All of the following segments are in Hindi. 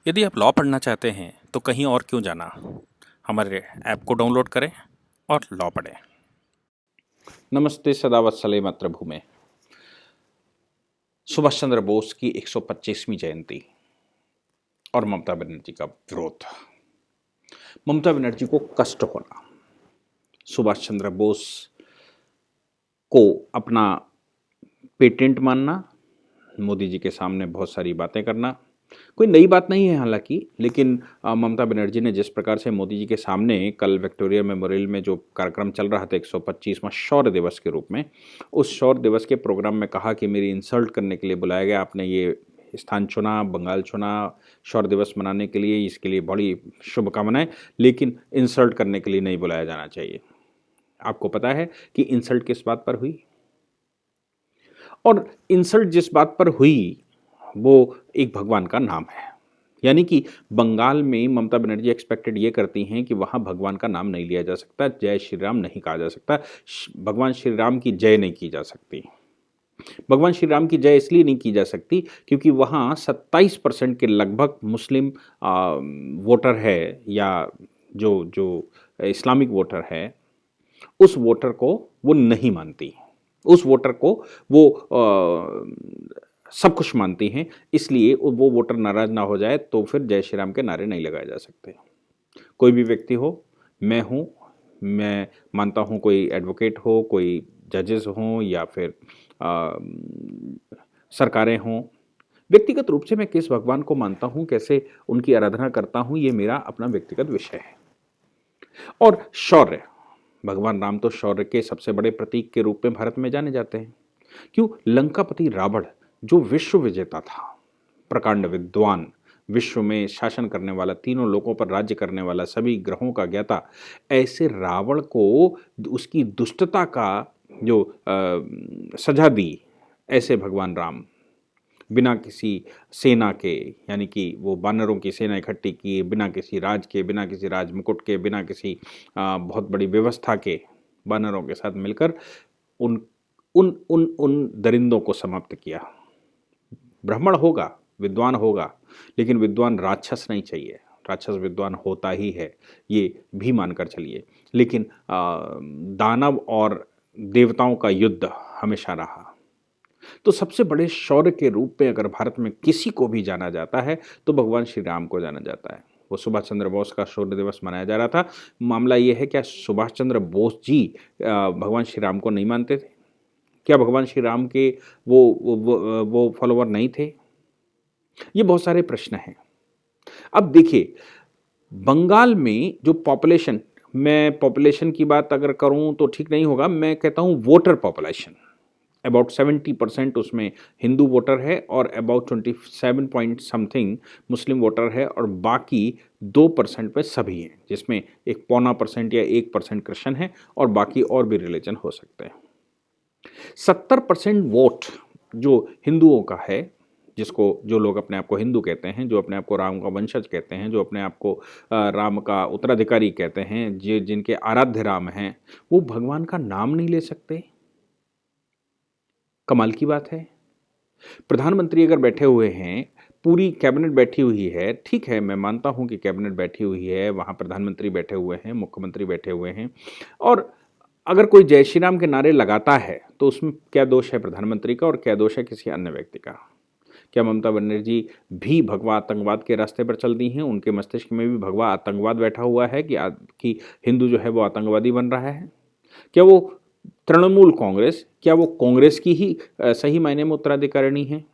यदि आप लॉ पढ़ना चाहते हैं तो कहीं और क्यों जाना। हमारे ऐप को डाउनलोड करें और लॉ पढ़ें। नमस्ते सदा वत्सले मातृभूमे। सुभाष चंद्र बोस की 125वीं जयंती और ममता बनर्जी का विरोध। ममता बनर्जी को कष्ट होना, सुभाष चंद्र बोस को अपना पेटेंट मानना, मोदी जी के सामने बहुत सारी बातें करना कोई नई बात नहीं है हालांकि, लेकिन ममता बनर्जी ने जिस प्रकार से मोदी जी के सामने कल विक्टोरिया मेमोरियल में जो कार्यक्रम चल रहा था 125वां शौर्य दिवस के रूप में, उस शौर्य दिवस के प्रोग्राम में कहा कि मेरी इंसल्ट करने के लिए बुलाया गया, आपने ये स्थान चुना, बंगाल चुना शौर्य दिवस मनाने के लिए, इसके लिए बड़ी शुभकामनाएं, लेकिन इंसल्ट करने के लिए नहीं बुलाया जाना चाहिए। आपको पता है कि इंसल्ट किस बात पर हुई, और इंसल्ट जिस बात पर हुई वो एक भगवान का नाम है। यानी कि बंगाल में ममता बनर्जी एक्सपेक्टेड ये करती हैं कि वहाँ भगवान का नाम नहीं लिया जा सकता, जय श्री राम नहीं कहा जा सकता, भगवान श्री राम की जय नहीं की जा सकती। भगवान श्री राम की जय इसलिए नहीं की जा सकती क्योंकि वहाँ 27% के लगभग मुस्लिम वोटर है, या जो जो इस्लामिक वोटर है, उस वोटर को वो नहीं मानती, उस वोटर को वो सब कुछ मानती हैं, इसलिए वो वोटर नाराज ना हो जाए तो फिर जय श्री राम के नारे नहीं लगाए जा सकते। कोई भी व्यक्ति हो, मैं हूँ, मैं मानता हूँ, कोई एडवोकेट हो, कोई जजेस हों, या फिर सरकारें हों, व्यक्तिगत रूप से मैं किस भगवान को मानता हूँ, कैसे उनकी आराधना करता हूँ, ये मेरा अपना व्यक्तिगत विषय है। और शौर्य, भगवान राम तो शौर्य के सबसे बड़े प्रतीक के रूप में भारत में जाने जाते हैं। क्यों? लंकापति रावण जो विश्व विजेता था, प्रकांड विद्वान, विश्व में शासन करने वाला, तीनों लोकों पर राज्य करने वाला, सभी ग्रहों का ज्ञाता, ऐसे रावण को उसकी दुष्टता का जो सजा दी, ऐसे भगवान राम बिना किसी सेना के, यानी कि वो बानरों की सेना इकट्ठी किए, बिना किसी राज के, बिना किसी राज मुकुट के, बिना किसी बहुत बड़ी व्यवस्था के, बानरों के साथ मिलकर उन उन उन उन दरिंदों को समाप्त किया। ब्राह्मण होगा, विद्वान होगा, लेकिन विद्वान राक्षस नहीं चाहिए, राक्षस विद्वान होता ही है, ये भी मानकर चलिए। लेकिन दानव और देवताओं का युद्ध हमेशा रहा। तो सबसे बड़े शौर्य के रूप में अगर भारत में किसी को भी जाना जाता है तो भगवान श्री राम को जाना जाता है। वो सुभाष चंद्र बोस का शौर्य दिवस मनाया जा रहा था। मामला ये है, क्या सुभाष चंद्र बोस जी भगवान श्री राम को नहीं मानते थे? क्या भगवान श्री राम के वो फॉलोवर नहीं थे? ये बहुत सारे प्रश्न हैं। अब देखिए, बंगाल में जो पॉपुलेशन, मैं पॉपुलेशन की बात अगर करूं तो ठीक नहीं होगा, मैं कहता हूं वोटर पॉपुलेशन, अबाउट 70% उसमें हिंदू वोटर है और about 27 point something Muslim voter है, और बाकी 2% पे सभी हैं, जिसमें 1.25% या 1% क्रिश्चियन है, और बाकी और भी रिलीजन हो सकते हैं। 70% वोट जो हिंदुओं का है, जिसको जो लोग अपने आप को हिंदू कहते हैं, जो अपने आप को राम का वंशज कहते हैं, जो अपने आप को राम का उत्तराधिकारी कहते हैं, जिनके आराध्य राम हैं, वो भगवान का नाम नहीं ले सकते। कमाल की बात है। प्रधानमंत्री अगर बैठे हुए हैं, पूरी कैबिनेट बैठी हुई है, ठीक है, मैं मानता हूं कि कैबिनेट बैठी हुई है, वहां प्रधानमंत्री बैठे हुए हैं, मुख्यमंत्री बैठे हुए हैं, और अगर कोई जय श्री राम के नारे लगाता है तो उसमें क्या दोष है प्रधानमंत्री का और क्या दोष है किसी अन्य व्यक्ति का? क्या ममता बनर्जी भी भगवा आतंकवाद के रास्ते पर चल दी हैं? उनके मस्तिष्क में भी भगवा आतंकवाद बैठा हुआ है कि हिंदू जो है वो आतंकवादी बन रहा है? क्या वो तृणमूल कांग्रेस, क्या वो कांग्रेस की ही सही मायने में उत्तराधिकारिणी है?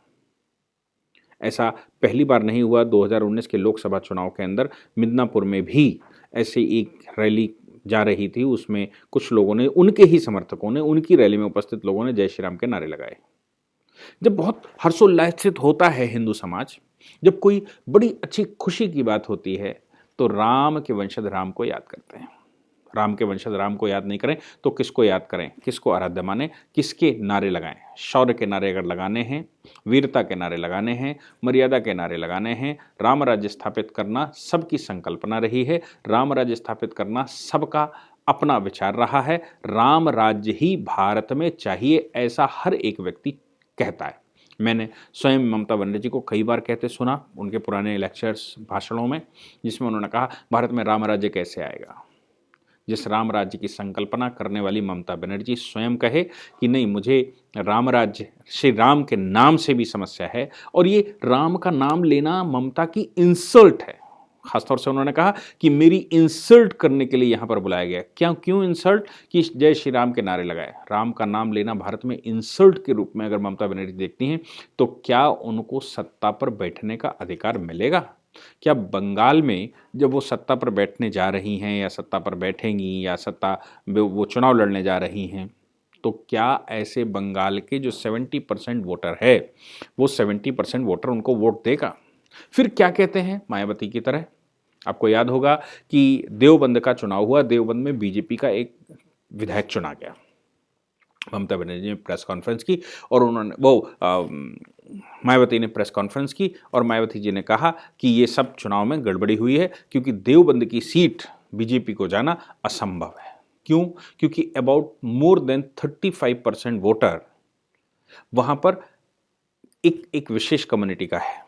ऐसा पहली बार नहीं हुआ। 2019 के लोकसभा चुनाव के अंदर मिदनापुर में भी ऐसे एक रैली जा रही थी, उसमें कुछ लोगों ने, उनके ही समर्थकों ने, उनकी रैली में उपस्थित लोगों ने जय श्री राम के नारे लगाए। जब बहुत हर्षोल्लासित होता है हिंदू समाज, जब कोई बड़ी अच्छी खुशी की बात होती है, तो राम के वंशज राम को याद करते हैं। राम के वंशज राम को याद नहीं करें तो किसको याद करें? किसको आराध्य माने? किसके नारे लगाएं? शौर्य के नारे अगर लगाने हैं, वीरता के नारे लगाने हैं, मर्यादा के नारे लगाने हैं, राम राज्य स्थापित करना सबकी संकल्पना रही है, राम राज्य स्थापित करना सबका अपना विचार रहा है, राम राज्य ही भारत में चाहिए, ऐसा हर एक व्यक्ति कहता है। मैंने स्वयं ममता बनर्जी को कई बार कहते सुना उनके पुराने लेक्चर्स भाषणों में, जिसमें उन्होंने कहा भारत में राम राज्य कैसे आएगा। जिस राम राज्य की संकल्पना करने वाली ममता बनर्जी स्वयं कहे कि नहीं, मुझे राम राज्य श्री राम के नाम से भी समस्या है, और ये राम का नाम लेना ममता की इंसल्ट है। खासतौर से उन्होंने कहा कि मेरी इंसल्ट करने के लिए यहां पर बुलाया गया। क्यों इंसल्ट? कि जय श्री राम के नारे लगाए। राम का नाम लेना भारत में इंसल्ट के रूप में अगर ममता बनर्जी देखती हैं तो क्या उनको सत्ता पर बैठने का अधिकार मिलेगा? क्या बंगाल में जब वो सत्ता पर बैठने जा रही हैं या सत्ता पर बैठेंगी या वो चुनाव लड़ने जा रही हैं, तो क्या ऐसे बंगाल के जो 70% वोटर है वो 70% वोटर उनको वोट देगा? फिर क्या कहते हैं मायावती की तरह? आपको याद होगा कि देवबंद का चुनाव हुआ, देवबंद में बीजेपी का एक विधायक चुना गया। ममता बनर्जी ने प्रेस कॉन्फ्रेंस की और मायावती ने प्रेस कॉन्फ्रेंस की और मायावती जी ने कहा कि ये सब चुनाव में गड़बड़ी हुई है, क्योंकि देवबंद की सीट बीजेपी को जाना असंभव है। क्यों? क्योंकि अबाउट मोर देन 35% वोटर वहां पर एक विशेष कम्युनिटी का है।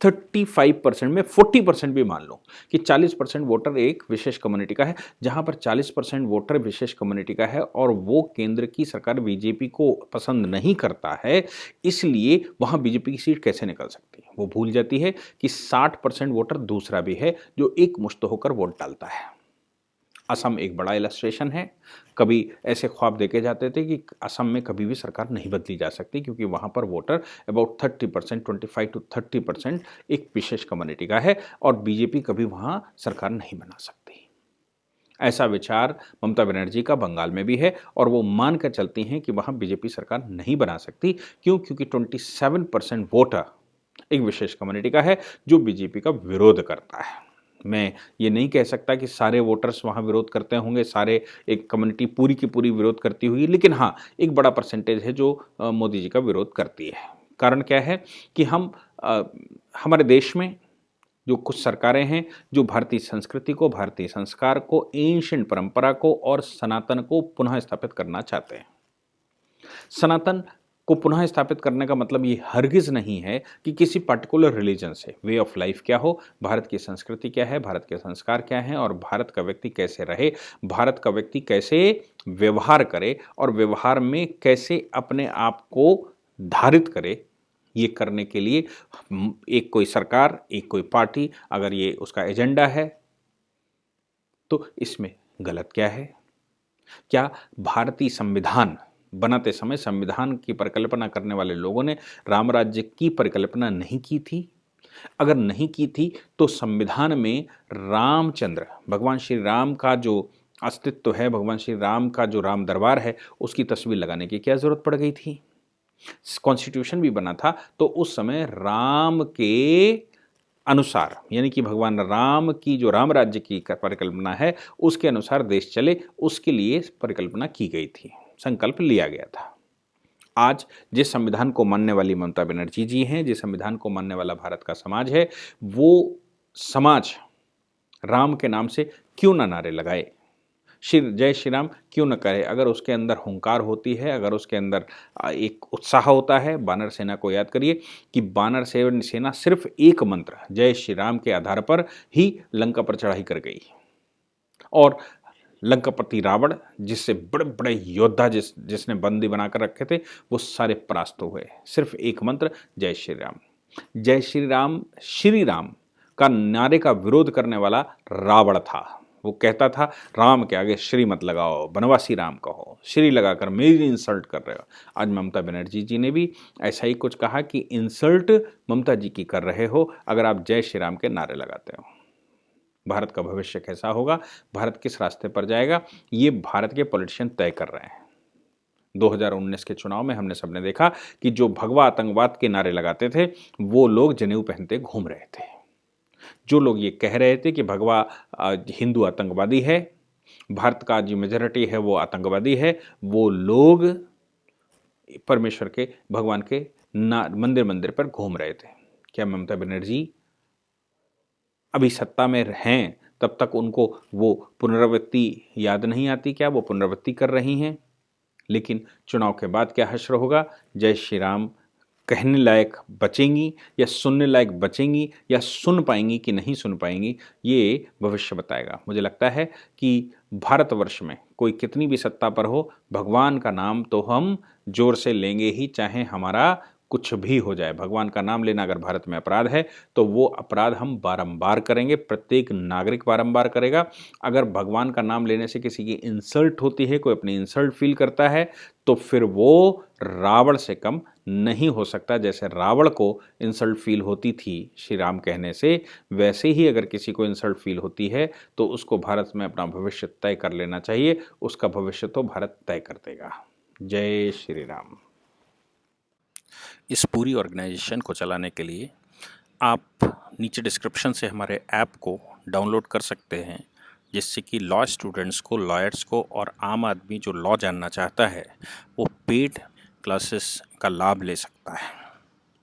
35% में 40% भी मान लो कि 40% वोटर एक विशेष कम्युनिटी का है। जहां पर 40% वोटर विशेष कम्युनिटी का है और वो केंद्र की सरकार बीजेपी को पसंद नहीं करता है, इसलिए वहां बीजेपी की सीट कैसे निकल सकती है? वो भूल जाती है कि 60% वोटर दूसरा भी है जो एक मुश्त होकर वोट डालता है। असम एक बड़ा इलस्ट्रेशन है। कभी ऐसे ख्वाब देखे जाते थे कि असम में कभी भी सरकार नहीं बदली जा सकती, क्योंकि वहाँ पर वोटर अबाउट 30%, 25 to 30% एक विशेष कम्युनिटी का है और बीजेपी कभी वहाँ सरकार नहीं बना सकती। ऐसा विचार ममता बनर्जी का बंगाल में भी है और वो मान कर चलती हैं कि वहाँ बीजेपी सरकार नहीं बना सकती। क्यों? क्योंकि 27% वोटर एक विशेष कम्युनिटी का है जो बीजेपी का विरोध करता है। मैं ये नहीं कह सकता कि सारे वोटर्स वहाँ विरोध करते होंगे, सारे एक कम्युनिटी पूरी की पूरी विरोध करती हुई, लेकिन हाँ, एक बड़ा परसेंटेज है जो मोदी जी का विरोध करती है। कारण क्या है कि हमारे देश में जो कुछ सरकारें हैं जो भारतीय संस्कृति को, भारतीय संस्कार को, एंशिएंट परंपरा को और सनातन को पुनः स्थापित करना चाहते हैं। सनातन को पुनः स्थापित करने का मतलब ये हरगिज नहीं है कि किसी पर्टिकुलर रिलीजन से वे ऑफ लाइफ क्या हो, भारत की संस्कृति क्या है, भारत के संस्कार क्या हैं और भारत का व्यक्ति कैसे रहे, भारत का व्यक्ति कैसे व्यवहार करे और व्यवहार में कैसे अपने आप को धारित करे, ये करने के लिए एक कोई सरकार, एक कोई पार्टी अगर ये उसका एजेंडा है तो इसमें गलत क्या है? क्या भारतीय संविधान बनाते समय संविधान की परिकल्पना करने वाले लोगों ने राम राज्य की परिकल्पना नहीं की थी? अगर नहीं की थी तो संविधान में रामचंद्र, भगवान श्री राम का जो अस्तित्व है, भगवान श्री राम का जो राम दरबार है, उसकी तस्वीर लगाने की क्या जरूरत पड़ गई थी? कॉन्स्टिट्यूशन भी बना था तो उस समय राम के अनुसार, यानी कि भगवान राम की जो राम राज्य की परिकल्पना है उसके अनुसार देश चले, उसके लिए परिकल्पना की गई थी, संकल्प लिया गया था। आज जिस संविधान को मानने वाली ममता बनर्जी जी हैं, जिस संविधान को मानने वाला भारत का समाज है, वो समाज राम के नाम से क्यों ना नारे लगाए, जय श्री राम क्यों न करे? अगर उसके अंदर हुंकार होती है, अगर उसके अंदर एक उत्साह होता है, बानर सेना को याद करिए कि बानर सेना सिर्फ एक मंत्र जय श्री राम के आधार पर ही लंका पर चढ़ाई कर गई और लंकापति रावण, जिससे बड़े बड़े योद्धा जिसने बंदी बनाकर रखे थे, वो सारे परास्त हुए। सिर्फ एक मंत्र जय श्री राम। जय श्री राम, श्री राम का नारे का विरोध करने वाला रावण था। वो कहता था राम के आगे श्री मत लगाओ, बनवासी राम कहो, श्री लगाकर मेरी इंसल्ट कर रहे हो। आज ममता बनर्जी जी ने भी ऐसा ही कुछ कहा कि इंसल्ट ममता जी की कर रहे हो अगर आप जय श्री राम के नारे लगाते हो। भारत का भविष्य कैसा होगा, भारत किस रास्ते पर जाएगा, ये भारत के पॉलिटिशियन तय कर रहे हैं। 2019 के चुनाव में हमने सबने देखा कि जो भगवा आतंकवाद के नारे लगाते थे वो लोग जनेऊ पहनते घूम रहे थे। जो लोग ये कह रहे थे कि भगवा हिंदू आतंकवादी है, भारत का जो मेजॉरिटी है वो आतंकवादी है, वो लोग परमेश्वर के, भगवान के मंदिर पर घूम रहे थे। क्या ममता बनर्जी अभी सत्ता में हैं तब तक उनको वो पुनरावृत्ति याद नहीं आती? क्या वो पुनरावृत्ति कर रही हैं? लेकिन चुनाव के बाद क्या हश्र होगा? जय श्री राम कहने लायक बचेंगी या सुनने लायक बचेंगी या सुन पाएंगी कि नहीं सुन पाएंगी, ये भविष्य बताएगा। मुझे लगता है कि भारतवर्ष में कोई कितनी भी सत्ता पर हो, भगवान का नाम तो हम जोर से लेंगे ही, चाहे हमारा कुछ भी हो जाए। भगवान का नाम लेना अगर भारत में अपराध है तो वो अपराध हम बारंबार करेंगे, प्रत्येक नागरिक बारंबार करेगा। अगर भगवान का नाम लेने से किसी की इंसल्ट होती है, कोई अपनी इंसल्ट फील करता है, तो फिर वो रावण से कम नहीं हो सकता। जैसे रावण को इंसल्ट फील होती थी श्री राम कहने से, वैसे ही अगर किसी को इंसल्ट फील होती है तो उसको भारत में अपना भविष्य तय कर लेना चाहिए। उसका भविष्य तो भारत तय कर देगा। जय श्री राम। इस पूरी ऑर्गेनाइजेशन को चलाने के लिए आप नीचे डिस्क्रिप्शन से हमारे ऐप को डाउनलोड कर सकते हैं, जिससे कि लॉ स्टूडेंट्स को, लॉयर्स को और आम आदमी जो लॉ जानना चाहता है वो पेड क्लासेस का लाभ ले सकता है।